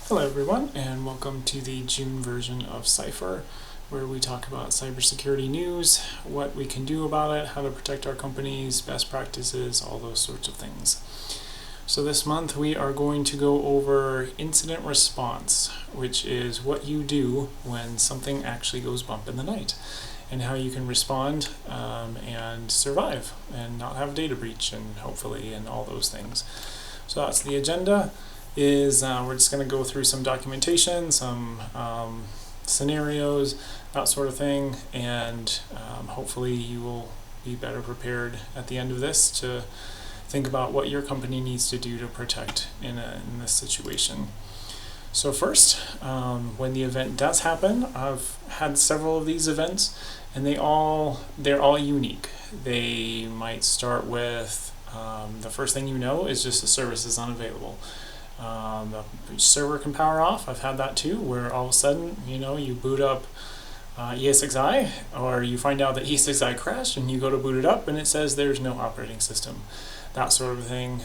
Hello everyone, and welcome to the June version of Cipher, where we talk about cybersecurity news, what we can do about it, how to protect our companies, best practices, all those sorts of things. So this month we are going to go over incident response, which is what you do when something actually goes bump in the night, and how you can respond and survive and not have a data breach, and hopefully, and all those things. So that's the agenda. We're just going to go through some documentation, some scenarios, that sort of thing, and hopefully you will be better prepared at the end of this to think about what your company needs to do to protect in this situation. So first, when the event does happen, I've had several of these events, and they're all unique. They might start with the first thing you know is just the service is unavailable. The server can power off. I've had that too, where all of a sudden, you boot up ESXi, or you find out that ESXi crashed and you go to boot it up and it says there's no operating system. That sort of thing.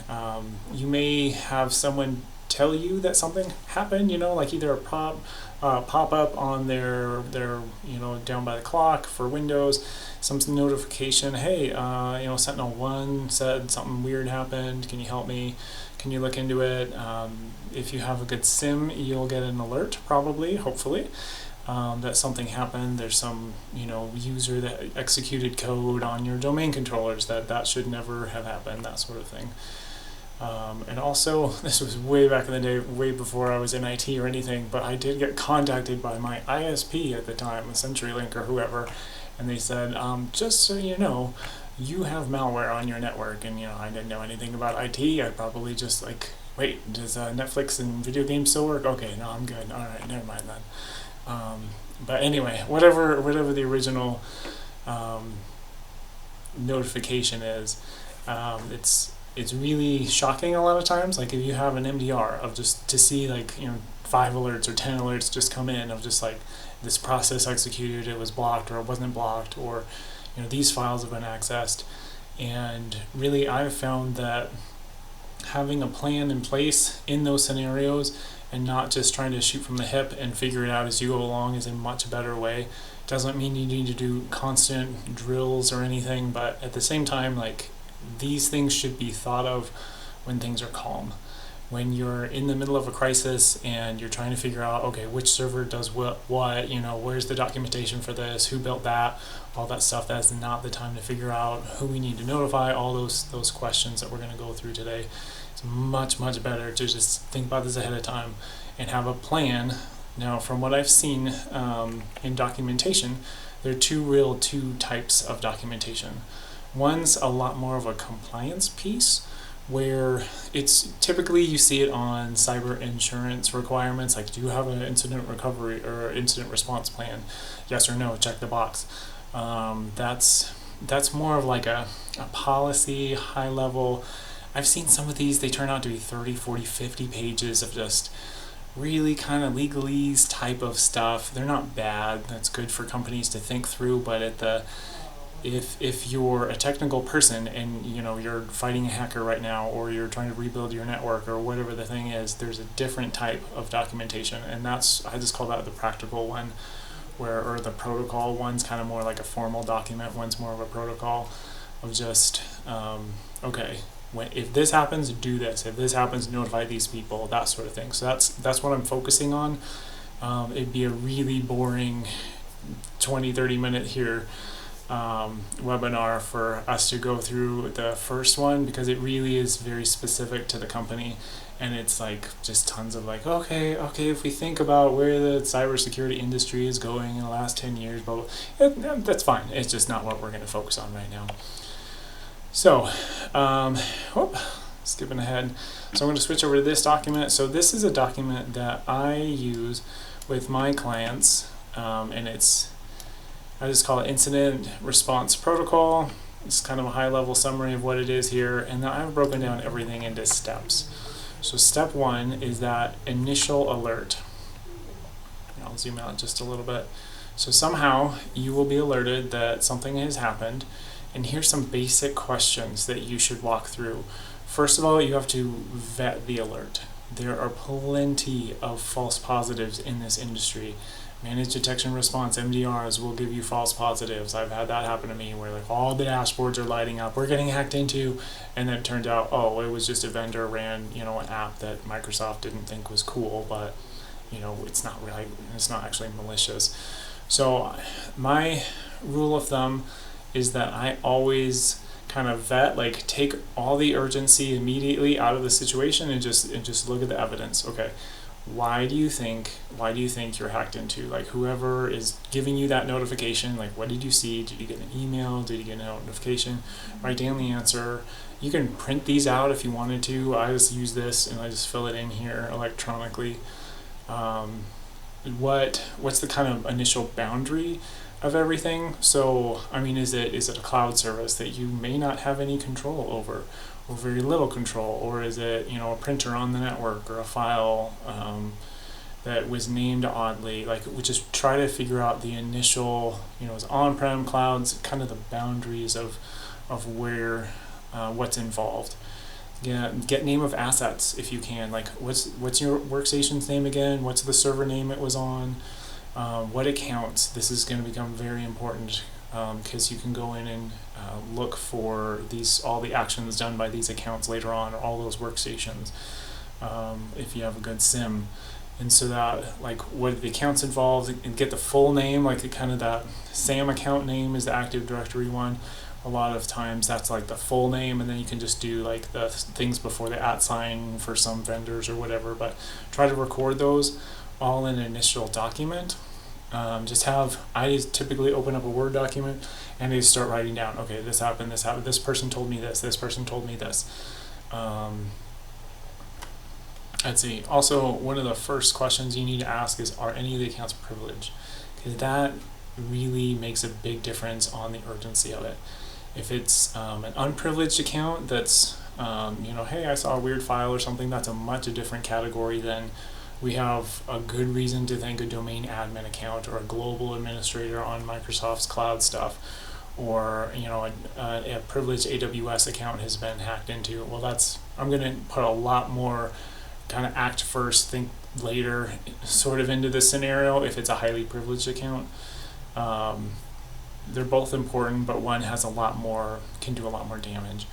You may have someone tell you that something happened, like either a pop-up on their down by the clock for Windows, some notification, hey, Sentinel-1 said something weird happened, can you help me? Can you look into it? If you have a good SIM, you'll get an alert, probably, hopefully, that something happened. There's some, user that executed code on your domain controllers that should never have happened, that sort of thing. And also, this was way back in the day, way before I was in IT or anything, but I did get contacted by my ISP at the time, CenturyLink or whoever, and they said, just so you know, you have malware on your network. And I didn't know anything about IT. I probably just wait, does Netflix and video games still work? Okay, no, I'm good. All right, never mind then. But anyway, whatever the original notification is, it's really shocking a lot of times. Like if you have an MDR of just to see 5 alerts or 10 alerts just come in of just this process executed, it was blocked or it wasn't blocked, or these files have been accessed. And really, I've found that having a plan in place in those scenarios and not just trying to shoot from the hip and figure it out as you go along is a much better way. Doesn't mean you need to do constant drills or anything, but at the same time, these things should be thought of when things are calm. When you're in the middle of a crisis and you're trying to figure out, okay, which server does what, where's the documentation for this, who built that, all that stuff, that's not the time to figure out who we need to notify, all those questions that we're going to go through today. It's much, much better to just think about this ahead of time and have a plan. Now, from what I've seen in documentation, there are two types of documentation. One's a lot more of a compliance piece, where it's typically you see it on cyber insurance requirements, do you have an incident recovery or incident response plan? Yes or no, check the box. That's more of a policy, high level. I've seen some of these, they turn out to be 30, 40, 50 pages of just really kind of legalese type of stuff. They're not bad, that's good for companies to think through, but if you're a technical person and you're fighting a hacker right now, or you're trying to rebuild your network, or whatever the thing is, there's a different type of documentation, and I just call that the practical one, or the protocol. One's kind of more like a formal document, one's more of a protocol of just okay, if this happens, do this. If this happens, notify these people, that sort of thing. So that's what I'm focusing on. It'd be a really boring 20-30 minute here webinar for us to go through the first one, because it really is very specific to the company, and it's just tons of okay, if we think about where the cybersecurity industry is going in the last 10 years, but that's fine. It's just not what we're going to focus on right now. So, skipping ahead. So I'm going to switch over to this document. So this is a document that I use with my clients, and I just call it Incident Response Protocol. It's kind of a high-level summary of what it is here, and then I've broken down everything into steps. So step 1 is that initial alert. I'll zoom out just a little bit. So somehow you will be alerted that something has happened, and here's some basic questions that you should walk through. First of all, you have to vet the alert. there are plenty of false positives in this industry. Managed detection response, MDRs, will give you false positives. I've had that happen to me where like all the dashboards are lighting up, we're getting hacked into, and then it turned out, oh, it was just a vendor ran, an app that Microsoft didn't think was cool, but it's not actually malicious. So my rule of thumb is that I always kind of vet, like take all the urgency immediately out of the situation and just look at the evidence. Okay, why do you think you're hacked into? Like whoever is giving you that notification, like what did you see? Did you get an email? Did you get a notification? Write down the answer. You can print these out if you wanted to. I just use this and I just fill it in here electronically. What's the kind of initial boundary of everything? So is it a cloud service that you may not have any control over, or very little control, or is it a printer on the network, or a file that was named oddly? Like we just try to figure out the initial, is on-prem, clouds, kind of the boundaries of where what's involved. Get name of assets if you can. Like what's your workstation's name again? What's the server name it was on? What accounts? This is going to become very important because you can go in and look for all the actions done by these accounts later on, or all those workstations, if you have a good SIM. And so that, like, what are the accounts involved, and get the full name, like kind of that SAM account name is the Active Directory one. A lot of times that's like the full name, and then you can just do like the things before the @ sign for some vendors or whatever, but try to record those all in an initial document. I typically open up a Word document and I start writing down, okay, this happened, this person told me this person told me this. Let's see. Also, one of the first questions you need to ask is, are any of the accounts privileged? Because that really makes a big difference on the urgency of it. If it's an unprivileged account that's, hey, I saw a weird file or something, that's a much different category than we have a good reason to think a domain admin account or a global administrator on Microsoft's cloud stuff, or a privileged AWS account has been hacked into. Well, I'm going to put a lot more kind of act first, think later sort of into this scenario if it's a highly privileged account. They're both important, but one has can do a lot more damage.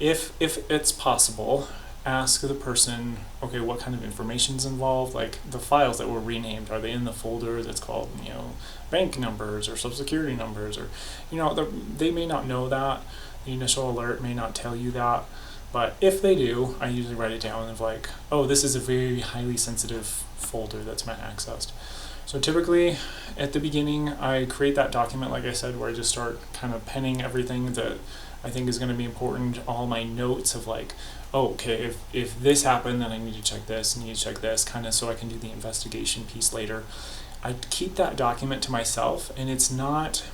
If it's possible, ask the person, okay, what kind of information's involved? Like the files that were renamed, are they in the folder that's called, bank numbers or social security numbers, or, they may not know that. The initial alert may not tell you that. But if they do, I usually write it down of like, oh, this is a very highly sensitive folder that's been accessed. So typically at the beginning, I create that document, like I said, where I just start kind of penning everything that I think is going to be important, all my notes of like, oh, okay, if this happened, then I need to check this, kind of so I can do the investigation piece later. I keep that document to myself, and it's not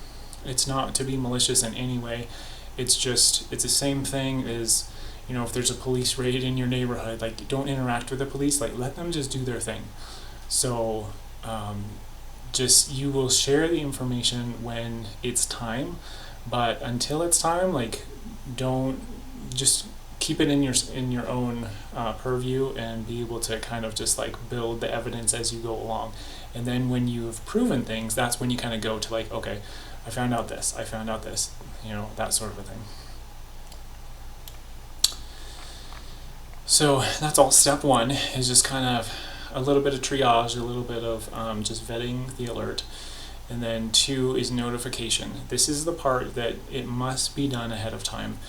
to be malicious in any way. It's the same thing as, if there's a police raid in your neighborhood, like don't interact with the police, like let them just do their thing. So you will share the information when it's time, but until it's time, like don't just keep it in your own purview, and be able to kind of just like build the evidence as you go along. And then when you've proven things, that's when you kind of go to like, okay, I found out this, that sort of a thing. So that's all. Step one is just kind of a little bit of triage, a little bit of just vetting the alert. And then 2 is notification. This is the part that it must be done ahead of time.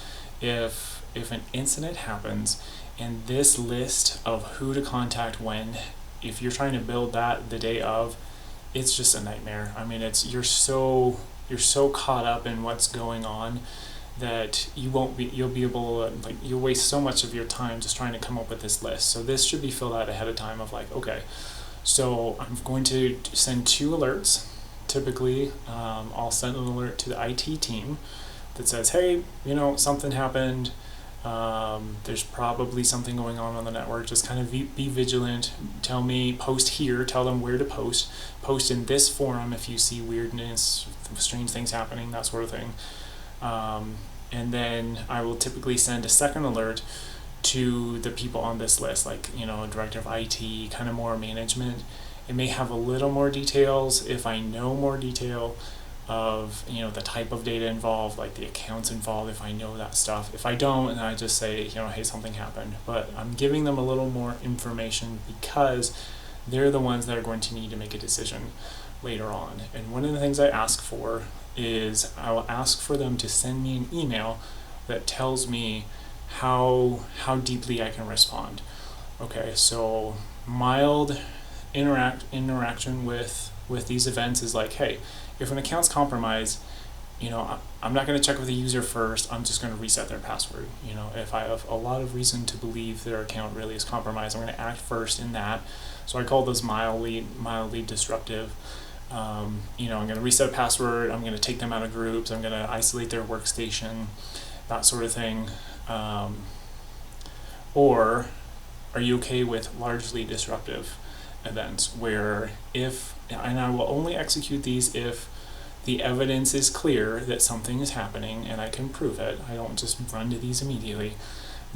If an incident happens, and this list of who to contact when, if you're trying to build that the day of, it's just a nightmare. You're so caught up in what's going on that you'll waste so much of your time just trying to come up with this list. So this should be filled out ahead of time of like, okay, so I'm going to send 2 alerts. Typically, I'll send an alert to the IT team that says, hey, something happened. There's probably something going on the network. Just kind of be vigilant. Tell me, post here. Tell them where to post. Post in this forum if you see weirdness, strange things happening, that sort of thing. And then I will typically send a second alert to the people on this list, like, director of IT, kind of more management. It may have a little more details if I know more detail of, the type of data involved, like the accounts involved, if I know that stuff. If I don't, and I just say, hey, something happened. But I'm giving them a little more information because they're the ones that are going to need to make a decision later on. And one of the things I ask for is I will ask for them to send me an email that tells me how deeply I can respond. Okay, so mild interaction with these events is like, hey, if an account's compromised, I'm not going to check with the user first. I'm just going to reset their password. If I have a lot of reason to believe their account really is compromised, I'm going to act first in that. So I call those mildly disruptive. I'm going to reset a password. I'm going to take them out of groups. I'm going to isolate their workstation, that sort of thing. Or are you okay with largely disruptive events where and I will only execute these if the evidence is clear that something is happening and I can prove it. I don't just run to these immediately.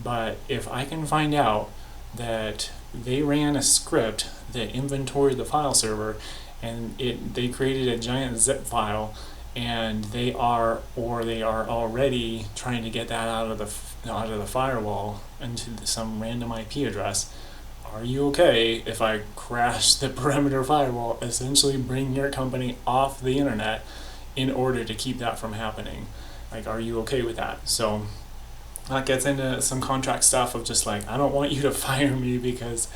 But if I can find out that they ran a script that inventoried the file server and they created a giant zip file and they are already trying to get that out of the firewall into some random IP address, are you okay if I crash the perimeter firewall, essentially bring your company off the internet in order to keep that from happening? Like, are you okay with that? So that gets into some contract stuff of just like, I don't want you to fire me because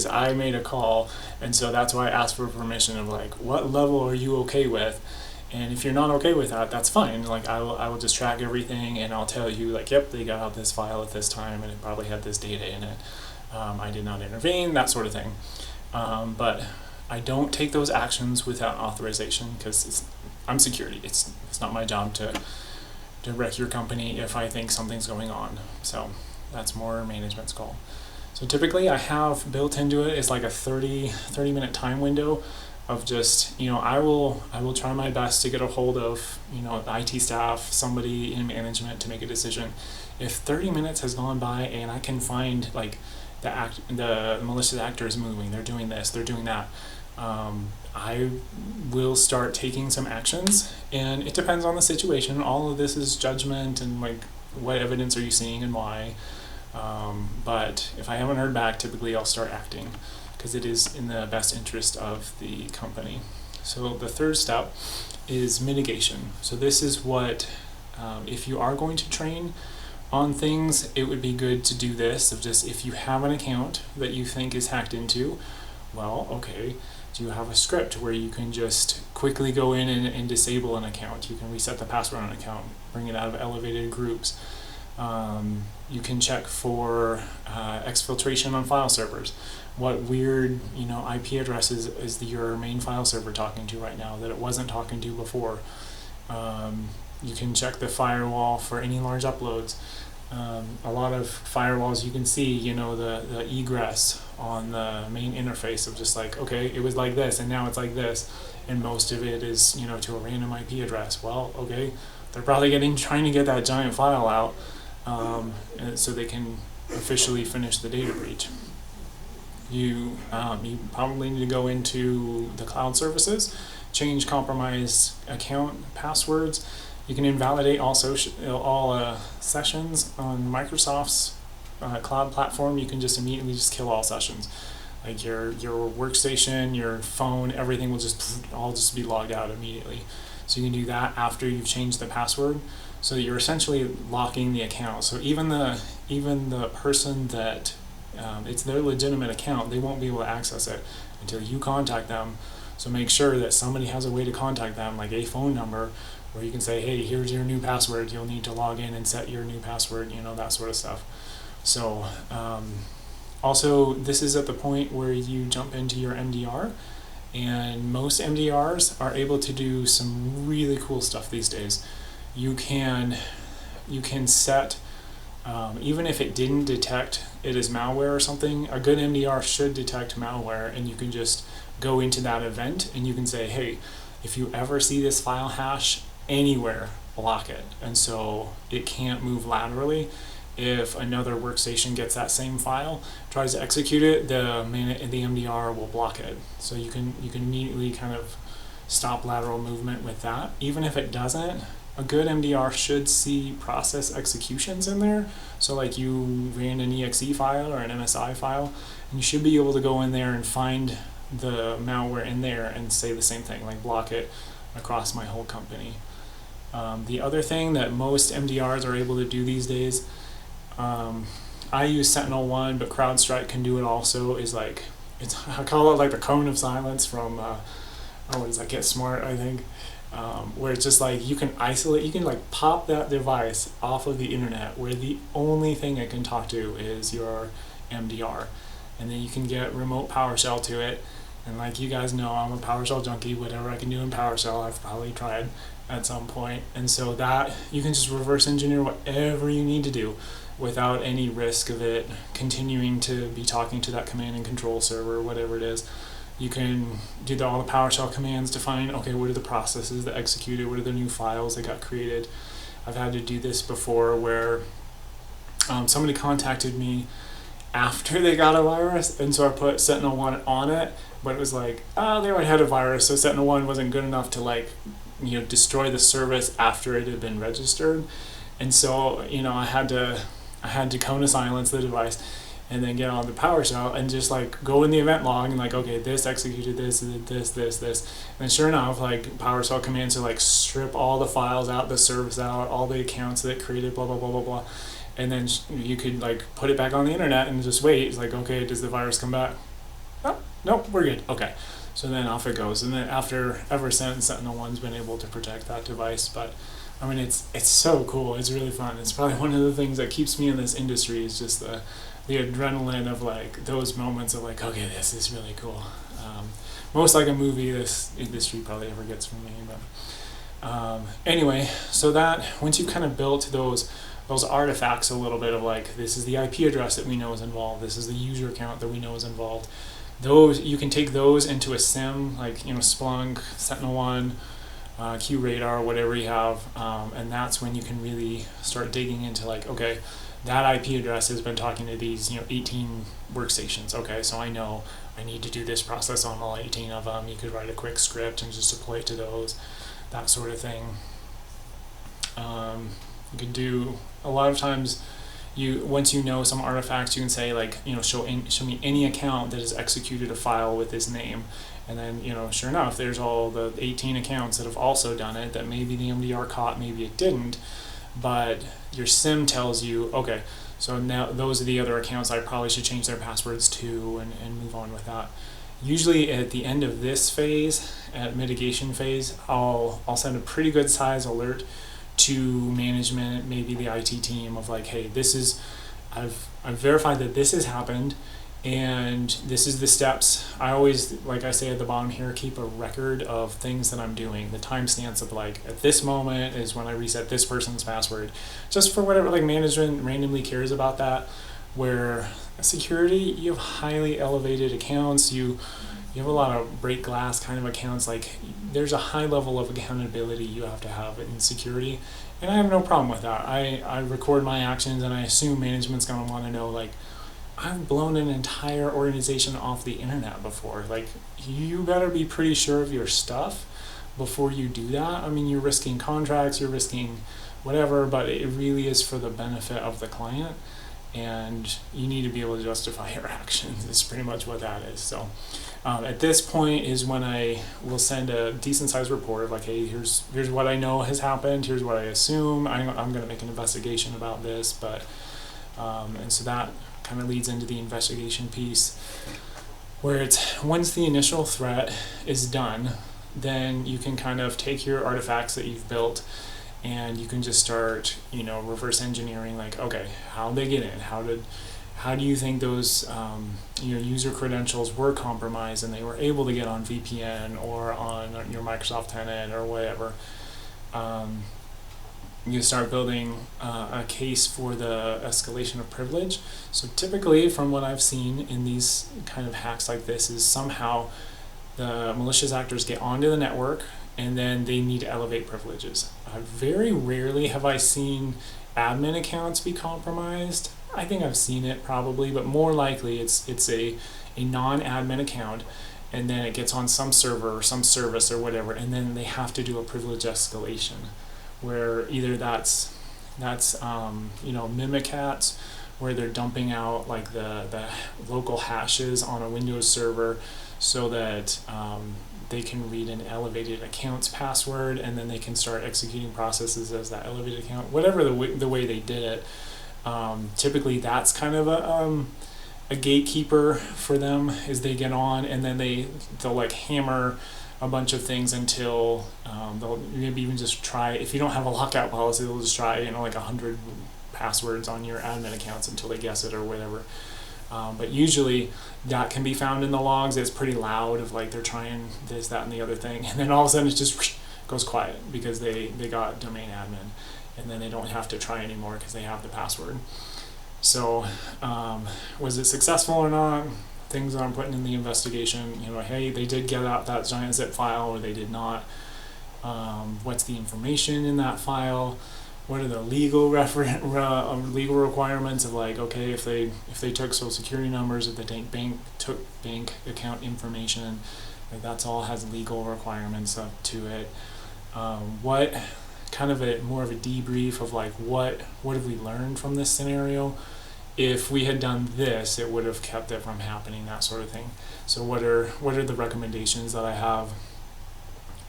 I made a call, and so that's why I asked for permission of like, what level are you okay with? And if you're not okay with that, that's fine. Like, I will just track everything and I'll tell you like, yep, they got out this file at this time and it probably had this data in it. I did not intervene, that sort of thing. But I don't take those actions without authorization because I'm security. It's not my job to wreck your company if I think something's going on. So that's more management's call. So typically I have built into it is like a 30 minute time window of just, I will try my best to get a hold of, the IT staff, somebody in management to make a decision. If 30 minutes has gone by and I can find like the malicious actor is moving, they're doing this, they're doing that, I will start taking some actions, and it depends on the situation. All of this is judgment and like what evidence are you seeing and why. But if I haven't heard back, typically I'll start acting because it is in the best interest of the company. So the third step is mitigation. So this is what, if you are going to train on things, it would be good to do this of just, if you have an account that you think is hacked into, well, okay, do you have a script where you can just quickly go in and disable an account? You can reset the password on an account, bring it out of elevated groups. You can check for exfiltration on file servers. What weird, IP addresses is your main file server talking to right now that it wasn't talking to before? You can check the firewall for any large uploads. A lot of firewalls you can see, the egress on the main interface of just like, okay, it was like this and now it's like this, and most of it is, to a random IP address. Well, okay, they're probably trying to get that giant file out, so they can officially finish the data breach. You probably need to go into the cloud services, change compromised account passwords. You can invalidate all sessions on Microsoft's cloud platform. You can just immediately kill all sessions. Like your workstation, your phone, everything will just be logged out immediately. So you can do that after you've changed the password. So you're essentially locking the account. So even the person that it's their legitimate account, they won't be able to access it until you contact them. So make sure that somebody has a way to contact them, like a phone number, where you can say, hey, here's your new password, you'll need to log in and set your new password, that sort of stuff. So also, this is at the point where you jump into your MDR, and most MDRs are able to do some really cool stuff these days. You can set, even if it didn't detect it as malware or something, a good MDR should detect malware, and you can just go into that event and you can say, hey, if you ever see this file hash anywhere, block it. And so it can't move laterally. if another workstation gets that same file, tries to execute it, the MDR will block it. So you can immediately kind of stop lateral movement with that. Even if it doesn't, a good MDR should see process executions in there. So like you ran an exe file or an MSI file, and you should be able to go in there and find the malware in there and say the same thing, like block it across my whole company. The other thing that most MDRs are able to do these days, I use Sentinel-1, but CrowdStrike can do it also, is like, I call it like the cone of silence from, what is that, Get Smart, I think, where it's just like you can isolate, you can like pop that device off of the internet where the only thing it can talk to is your MDR. And then you can get remote PowerShell to it. And like you guys know, I'm a PowerShell junkie. Whatever I can do in PowerShell, I've probably tried at some point. And so that, you can just reverse engineer whatever you need to do without any risk of it continuing to be talking to that command and control server, whatever it is. You can do all the PowerShell commands to find, okay, what are the processes that executed, what are the new files that got created. I've had to do this before where somebody contacted me after they got a virus, and so I put Sentinel-1 on it, but it was like, oh, they already had a virus, so Sentinel-1 wasn't good enough to like, destroy the service after it had been registered. And so, I had to cone of silence the device and then get on the PowerShell and just like go in the event log and like, okay, this executed this, this. And sure enough, like PowerShell commands to like strip all the files out, the service out, all the accounts that it created, blah, blah, blah, blah, blah. And then you could like put it back on the internet and just wait. It's like, okay, does the virus come back? Oh, nope, we're good. Okay. So then off it goes. And then ever since, Sentinel-1's been able to protect that device. But I mean, it's so cool. It's really fun. It's probably one of the things that keeps me in this industry, is just the adrenaline of like those moments of like, okay, this is really cool. Most like a movie this industry probably ever gets from me. But anyway, so that once you've kind of built those artifacts a little bit of like, this is the IP address that we know is involved, this is the user account that we know is involved, those you can take those into a SIM, like Splunk, Sentinel-1, QRadar, whatever you have, and that's when you can really start digging into like, okay, that IP address has been talking to these 18 workstations. Okay, so I know I need to do this process on all 18 of them. You could write a quick script and just deploy it to those, that sort of thing. You can do a lot of times. Once you know some artifacts, you can say like, show me any account that has executed a file with this name, and then sure enough, there's all the 18 accounts that have also done it that maybe the MDR caught, maybe it didn't, but your SIM tells you, okay, so now those are the other accounts I probably should change their passwords to and move on with that. Usually at the end of this phase, at mitigation phase, I'll send a pretty good size alert to management, maybe the IT team, of like, hey, I've verified that this has happened, and this is the steps. I always, like I say at the bottom here, keep a record of things that I'm doing, the timestamps of like, at this moment is when I reset this person's password, just for whatever, like management randomly cares about that. Where security, you have highly elevated accounts, you have a lot of break glass kind of accounts, like there's a high level of accountability you have to have in security, and I have no problem with that. I record my actions, and I assume management's going to want to know, like, I've blown an entire organization off the internet before. Like, you better be pretty sure of your stuff before you do that. I mean, you're risking contracts, you're risking whatever, but it really is for the benefit of the client, and you need to be able to justify your actions. Is pretty much what that is. So at this point is when I will send a decent sized report of like, hey, here's what I know has happened, here's what I assume, I'm going to make an investigation about this, but and so that kind of leads into the investigation piece, where it's once the initial threat is done, then you can kind of take your artifacts that you've built, and you can just start, reverse engineering, like, okay, how'd they get in? How do you think those user credentials were compromised and they were able to get on VPN or on your Microsoft tenant or whatever? You start building a case for the escalation of privilege. So typically, from what I've seen in these kind of hacks like this, is somehow the malicious actors get onto the network and then they need to elevate privileges. Very rarely have I seen admin accounts be compromised. I think I've seen it probably, but more likely it's a non-admin account, and then it gets on some server or some service or whatever, and then they have to do a privilege escalation, where either that's Mimikatz, where they're dumping out like the local hashes on a Windows server so that they can read an elevated account's password, and then they can start executing processes as that elevated account. Whatever the way they did it, typically that's kind of a gatekeeper for them, is they get on and then they'll like hammer a bunch of things until they'll maybe even just try, if you don't have a lockout policy, they'll just try like 100 passwords on your admin accounts until they guess it or whatever. But usually that can be found in the logs. It's pretty loud of like they're trying this, that, and the other thing, and then all of a sudden it just goes quiet because they got domain admin, and then they don't have to try anymore because they have the password. So was it successful or not? Things that I'm putting in the investigation, hey, they did get out that giant zip file, or they did not. What's the information in that file? What are the legal legal requirements of like, okay, if they took social security numbers, if the bank took bank account information, like that's all has legal requirements up to it. What kind of more of a debrief of like what have we learned from this scenario? If we had done this, it would have kept it from happening, that sort of thing. So what are the recommendations that I have?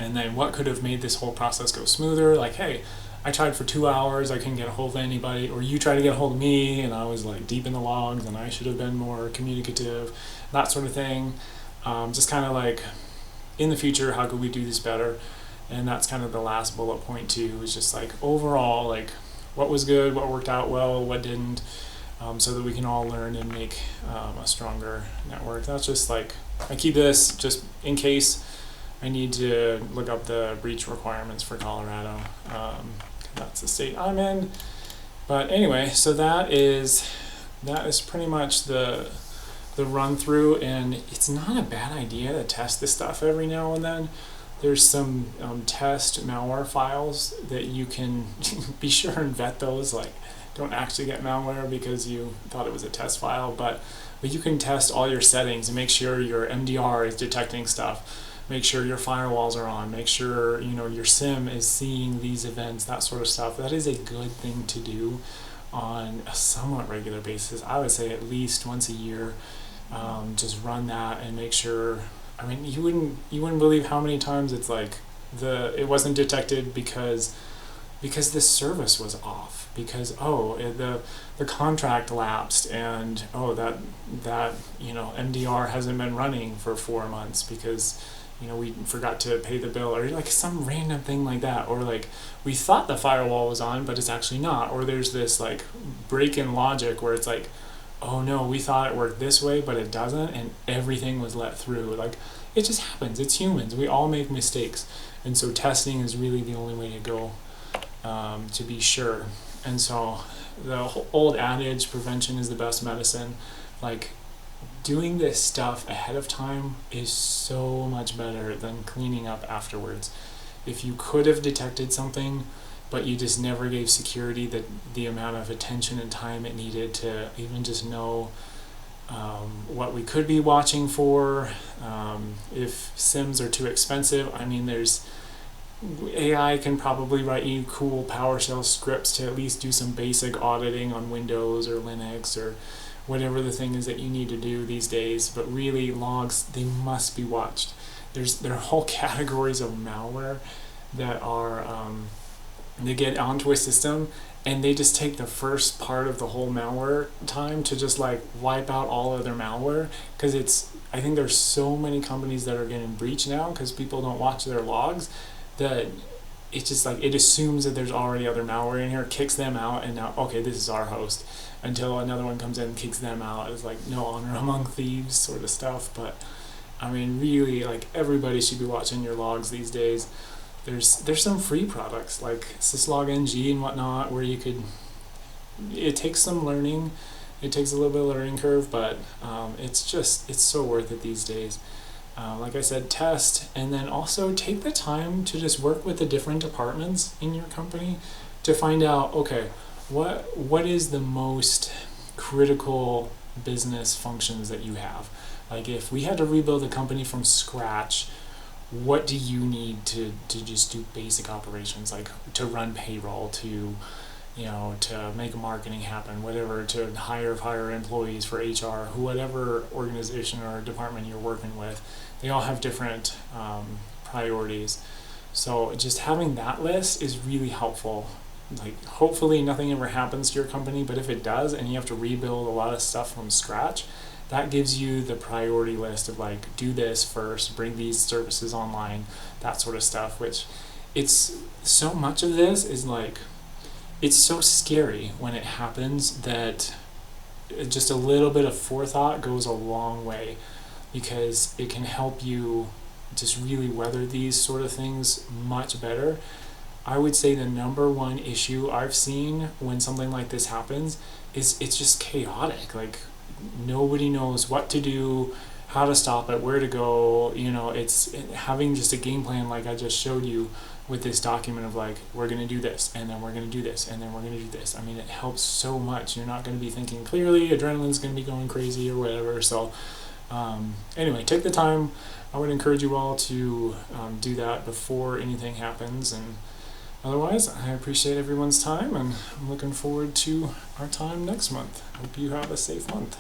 And then what could have made this whole process go smoother? Like, hey, I tried for 2 hours, I couldn't get a hold of anybody, or you tried to get a hold of me and I was like deep in the logs and I should have been more communicative, that sort of thing. Just kind of like, in the future, how could we do this better? And that's kind of the last bullet point too, is just like overall, like what was good, what worked out well, what didn't, so that we can all learn and make a stronger network. That's just like, I keep this just in case I need to look up the breach requirements for Colorado. That's the state I'm in. But anyway, so that is pretty much the run through, and it's not a bad idea to test this stuff every now and then. There's some test malware files that you can be sure and vet those, like don't actually get malware because you thought it was a test file, but you can test all your settings and make sure your MDR is detecting stuff. Make sure your firewalls are on, make sure your SIM is seeing these events, that sort of stuff. That is a good thing to do on a somewhat regular basis. I would say at least once a year. Just run that and make sure. I mean, you wouldn't believe how many times it's like it wasn't detected because this service was off, because the contract lapsed, and that MDR hasn't been running for 4 months because we forgot to pay the bill, or like some random thing like that, or like we thought the firewall was on but it's actually not, or there's this like break in logic where it's like, oh no, we thought it worked this way but it doesn't, and everything was let through. Like, it just happens. It's humans. We all make mistakes, and so testing is really the only way to go, to be sure. And so the old adage, prevention is the best medicine. Like, doing this stuff ahead of time is so much better than cleaning up afterwards. If you could have detected something, but you just never gave security the amount of attention and time it needed to even just know what we could be watching for, if SIMs are too expensive. I mean, there's AI can probably write you cool PowerShell scripts to at least do some basic auditing on Windows or Linux or whatever the thing is that you need to do these days. But really, logs, they must be watched. There are whole categories of malware that are they get onto a system and they just take the first part of the whole malware time to just like wipe out all other malware, because I think there's so many companies that are getting breached now because people don't watch their logs, that it's just like it assumes that there's already other malware in here, kicks them out, and now, okay, this is our host, until another one comes in and kicks them out. It's like no honor among thieves sort of stuff. But I mean, really, like, everybody should be watching your logs these days. There's some free products like syslog-ng and whatnot where it takes some learning, it takes a little bit of learning curve, but it's so worth it these days. Like I said, test, and then also take the time to just work with the different departments in your company to find out, okay, what is the most critical business functions that you have? Like if we had to rebuild a company from scratch, what do you need to just do basic operations, like to run payroll, to to make marketing happen, whatever, to hire employees for HR, whatever organization or department you're working with, they all have different priorities. So just having that list is really helpful. Like hopefully nothing ever happens to your company, but if it does and you have to rebuild a lot of stuff from scratch, that gives you the priority list of like, do this first, bring these services online, that sort of stuff, which it's so much of this is like, it's so scary when it happens that just a little bit of forethought goes a long way, because it can help you just really weather these sort of things much better. I would say the number one issue I've seen when something like this happens is it's just chaotic. Like nobody knows what to do, how to stop it, where to go. It's having just a game plan like I just showed you with this document of like, we're going to do this, and then we're going to do this, and then we're going to do this. I mean, it helps so much. You're not going to be thinking clearly, adrenaline's going to be going crazy or whatever. So anyway, take the time. I would encourage you all to do that before anything happens. And otherwise, I appreciate everyone's time, and I'm looking forward to our time next month. Hope you have a safe month.